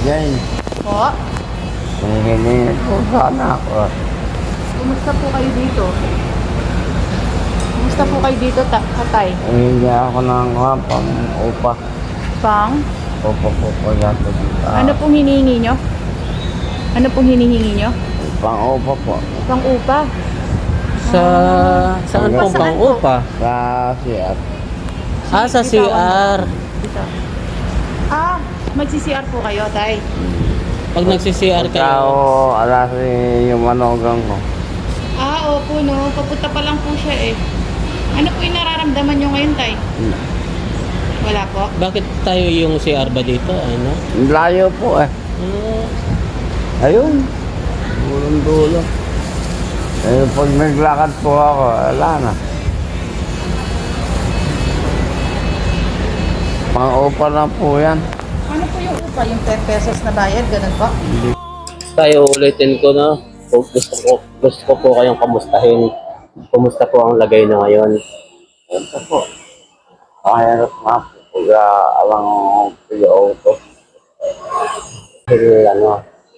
Yan. Po? Hinihingi po sana ako. Kumusta po kayo dito? Kumusta po kayo dito, tatay? Hinihingi ako ng pang-upa. Pang? Upa po yato dito. Ano pong hinihingi nyo? Ano pong hinihingi nyo? Pang-upa po. Pang upa? Saan po Saan bang po? upa? Sa CR. Sa CR. Dito. Magsi-CR po kayo, tay? Pag nagsi-CR Pagka kayo, alas yung manogang ko. Opo, no. Papunta pa lang po siya eh. Ano po yung nararamdaman nyo ngayon, tay? Wala po? bakit tayo yung CR ba dito? Ano? Layo po eh. Ayun. Dulong-dulo. Eh, pag naglakad po ako, wala na. Pang-upa na po yan. Ano po yung upa? Yung 10 pesos na bayad? Ganun po? Tayo ulitin ko na. Gusto ko po kayong kamustahin. Kumusta po ang lagay na ngayon? Ito po. Kahirap nga po. Pag alang pag-auto.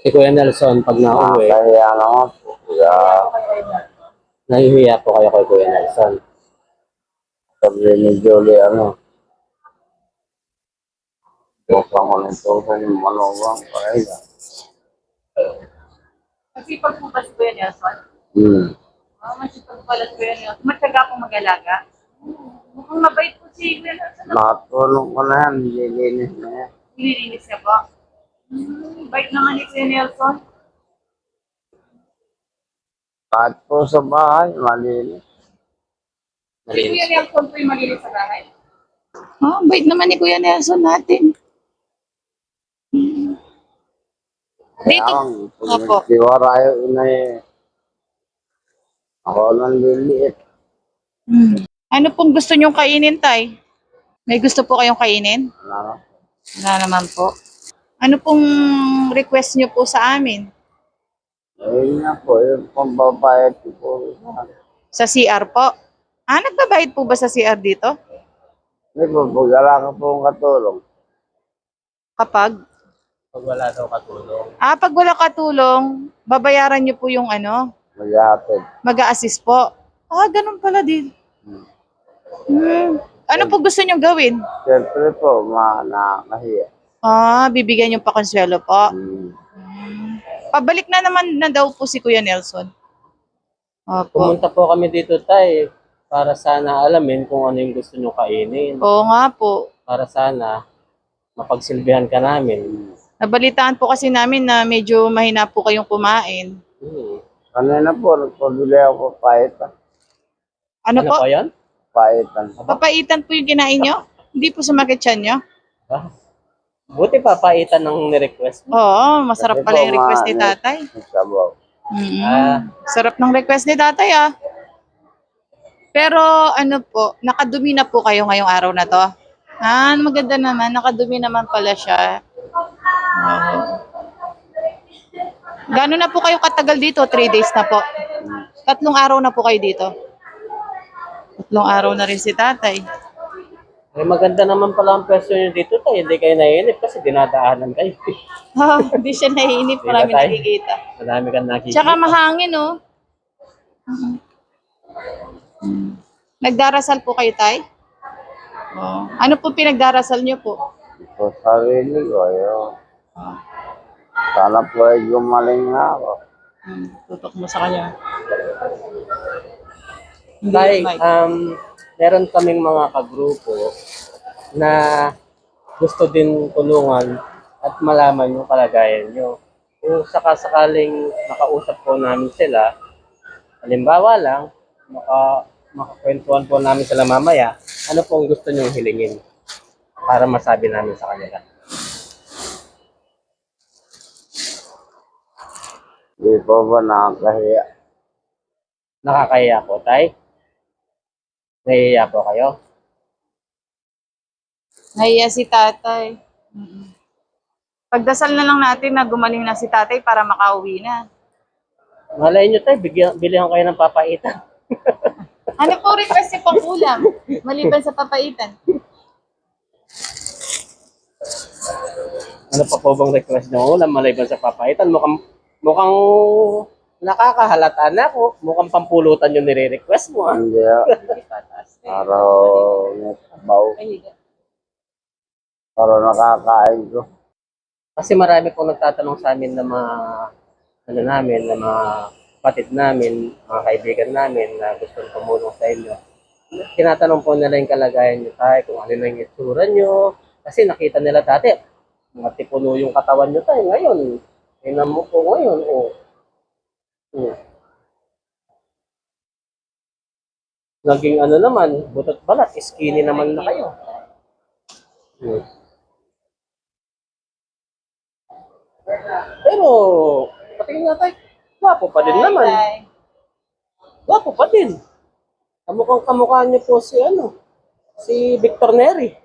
Si Kuya Nelson, pag nauwi, Kaya naman po. nahihiya po kayo kay Kuya Nelson. Sabi ni Jolie, huwag ka mo nito sa yung manugang. Kaya. Masipag po ba si Kuya Nelson? Masipag pala si Kuya Nelson. Matyaga po mag-alaga. Mukhang mabait po si Kuya Nelson. Nakatulong ko na yan. Nililinis na yan. Nililinis niya po. Bait naman ni Kuya Nelson. Kahit po sa bahay, malinis. Si Kuya Nelson po yung malinis sa bahay. Bait naman ni Kuya Nelson natin. Kaya Dito. lang, pag Opo. nagtiwarayo na ako nang liliit. Ano pong gusto nyong kainin, tay? May gusto po kayong kainin? Ano? Wala naman po. Ano pong request nyo po sa amin? Ayun nga po, yung pambabayad ko po. Sa CR po? Nagbabayad po ba sa CR dito? Hindi po, pag wala ka po katulong. Kapag? Pag wala daw katulong. Pag wala katulong, babayaran nyo po yung Mag-aatid. mag-a-assist po. Ganun pala din. Ano po gusto nyo gawin? Siyempre po, nakakahiya. Bibigyan yung pakonsuelo po. Pabalik na naman na daw po si Kuya Nelson. Opo. Pumunta po kami dito, tay, para sana alamin kung ano yung gusto nyo kainin. Oo nga po. Para sana mapagsilbihan ka namin. Nabalitaan po kasi namin na medyo mahina po kayong kumain. Kanina po, nagpabili ako paitan. Ano po? po yan? Paitan. Papaitan po yung kinain nyo? Hindi po sumakit tiyan nyo? Buti papaitan ng ni-request. Oo, masarap Kasi pala po, yung request ni tatay. Sabaw. Sarap ng request ni tatay Pero ano po, nakadumi na po kayo ngayong araw na to? Maganda naman, nakadumi naman pala siya. Gano'n na po kayo katagal dito? 3 days na po. 3 araw na po kayo dito. 3 araw na rin si tatay. Maganda naman pala ang pwesto nyo dito, tay. Hindi kayo naiinip kasi dinadaanan kayo. Hindi siya nahihinip, marami Tay. nakikita. Madami kang nakikita. Tsaka mahangin, Nagdarasal po kayo, tay? Ano po pinagdarasal niyo po? Sa sarili ko, ayun. Sana po ay gumaling na ako. Tutok mo sa kanya. Tay, meron kaming mga kagrupo na gusto din tulungan at malaman yung kalagayan nyo. Kung sakasakaling makausap po namin sila, halimbawa lang, makakwentuhan po namin sila mamaya, ano pong gusto nyong hilingin para masabi namin sa kanila. Hindi po ba nakakahiya? Nakakahiya po, tay? Nahihiya po kayo? Nahiya si tatay. Pagdasal na lang natin na gumaling na si tatay para makauwi na. Malay nyo, tay, bilihan kayo ng papaitan. Ano po request niyo pang ulam? Maliban sa papaitan. Ano pa po bang request nyo ulam maliban sa papaitan? Mukhang nakakahalata na ako. Mukhang pampulutan yung nire-request mo. Ah. Hindi ah. Araw may sabaw. Para nakakain ko. Kasi marami pong nagtatanong sa amin na mga na mga kapatid namin, mga kaibigan namin na gusto tumulong sa inyo. Tinatanong po nila yung kalagayan nyo tayo, kung ano na yung itsura nyo. Kasi nakita nila dati, matipuno yung katawan nyo tayo. Ngayon, tingnan mo po ngayon. Naging ano naman, butot balat, skinny naman na kayo. Pero, patingin nga tayo, gwapo pa din naman. Gwapo pa din. Kamukhang kamukha niyo po si Victor Neri.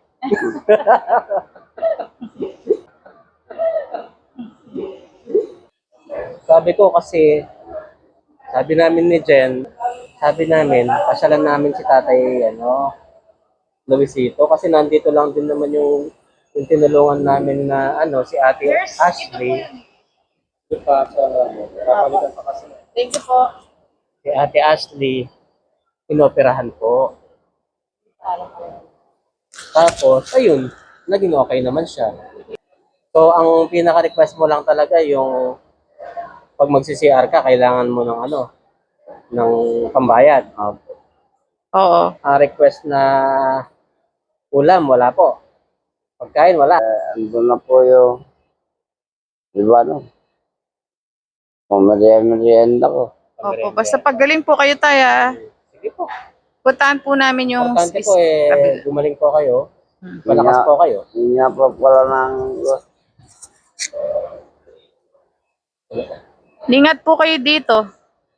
Sabi ko kasi, sabi namin ni Jen, pasyalan namin si Tatay, Luisito, kasi nandito lang din naman yung tinulungan namin na, si Ate Ashley. Thank you po. Si Ate Ashley, inoperahan po. Tapos, ayun, naging okay naman siya. So, ang pinaka-request mo lang talaga yung pag magsi-CR ka, kailangan mo ng pambayad. Oo. Ang request na ulam, wala po. Pagkain, wala. Ando na po yung iba no. Merienda ko. Opo, basta paggaling po kayo tayo. Sige po. Puntahan po namin yung Importante po gumaling po kayo. Hmm. Malakas po kayo. Hindi nga po pala ng Ingat po kayo dito.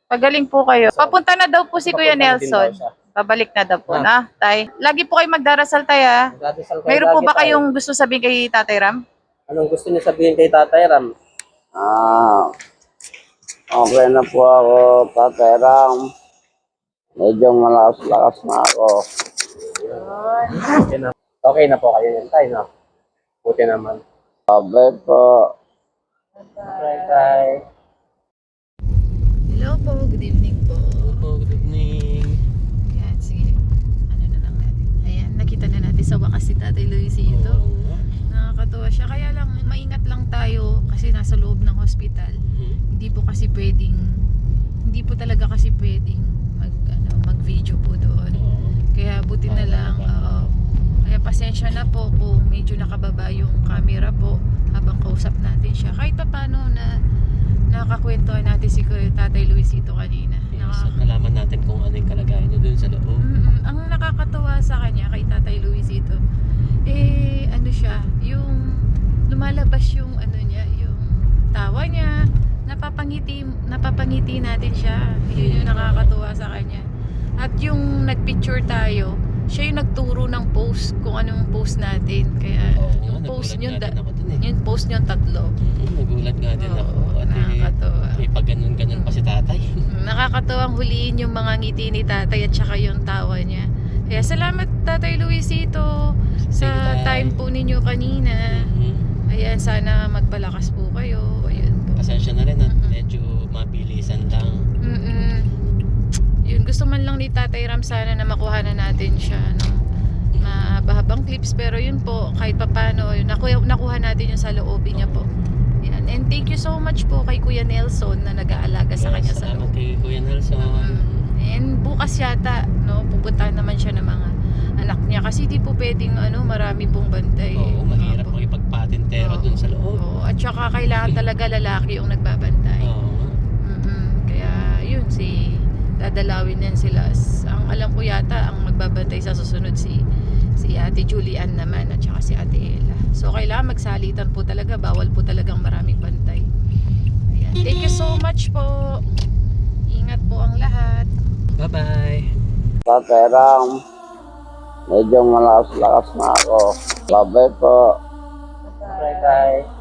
Pagaling po kayo. Papunta na daw po si Kuya Papunta na din daw Nelson. siya. Babalik na daw po na, tay. Lagi po kayo magdarasal, tay, ah. Magdadasal kayo Mayroon po lagi ba tayo. kayong gusto sabihin kay Tatay Ram? Anong gusto niyo sabihin kay Tatay Ram? Okay na po ako, Tatay Ram. Medyo malakas-lakas na ako. Okay na po kayo yan tayo, no? Buti naman. Bye po. Bye. Hello po, good evening po. Good evening. Ayan, sige. Ano na lang natin. Ayan, nakita na natin sa wakas si Tatay Luisito. Nakakatuwa siya. Kaya lang, maingat lang tayo kasi nasa loob ng hospital. Hindi po talaga kasi pwedeng mag-video po doon. Kaya buti na lang, kaya pasensya na po kung medyo nakababa yung camera po habang kausap natin siya. Kahit pa paano na nakakwentuhan natin si Tatay Luisito kanina. Yes, at nalaman natin kung ano yung kalagayan niya dun sa loob. Ang nakakatuwa sa kanya kay Tatay Luisito, siya, yung lumalabas yung yung tawa niya, napapangiti natin siya. Yun yung nakakatuwa sa kanya. At yung nagpicture tayo, siya yung nagturo ng post kung anong post natin. Kaya yung post niyo yung post niyo tatlo. Nagulat nga din ako. Nakakatuwa. May pag-ganon-ganon pa si Tatay. Nakakatuwang huliin yung mga ngiti ni Tatay at saka yung tawa niya. Kaya salamat Tatay Luisito sa time po ninyo kanina. Ayan, sana magpalakas po kayo. Ayan po. Pasensya na rin at medyo mabilisan lang. Yun, gusto man lang ni Tatay Ram sana na makuha na natin siya, no? Mahabang clips, pero yun po, kahit papano, nakuha natin yung sa loobin niya po. Yan. And thank you so much po kay Kuya Nelson na nag-aalaga sa kanya sa loob. Salamat kay Kuya Nelson. And bukas yata, no, pupuntahan naman siya ng mga anak niya kasi di po pwedeng marami pong bantay. Oo, mahirap makipagpatintero dun sa loob. Oo, at saka kailangan talaga lalaki yung nagbabantay. Kaya yun, dadalawin din sila. Ang alam ko yata, ang magbabantay sa susunod si Ate Julian naman at saka si Ate Ella. So kailangan magsalitan po talaga, bawal po talagang maraming bantay. Ayan. Thank you so much po. Ingat po ang lahat. Bye-bye. Tatay Ram. Medyo malakas-lakas na ako. Bye po. Bye-bye.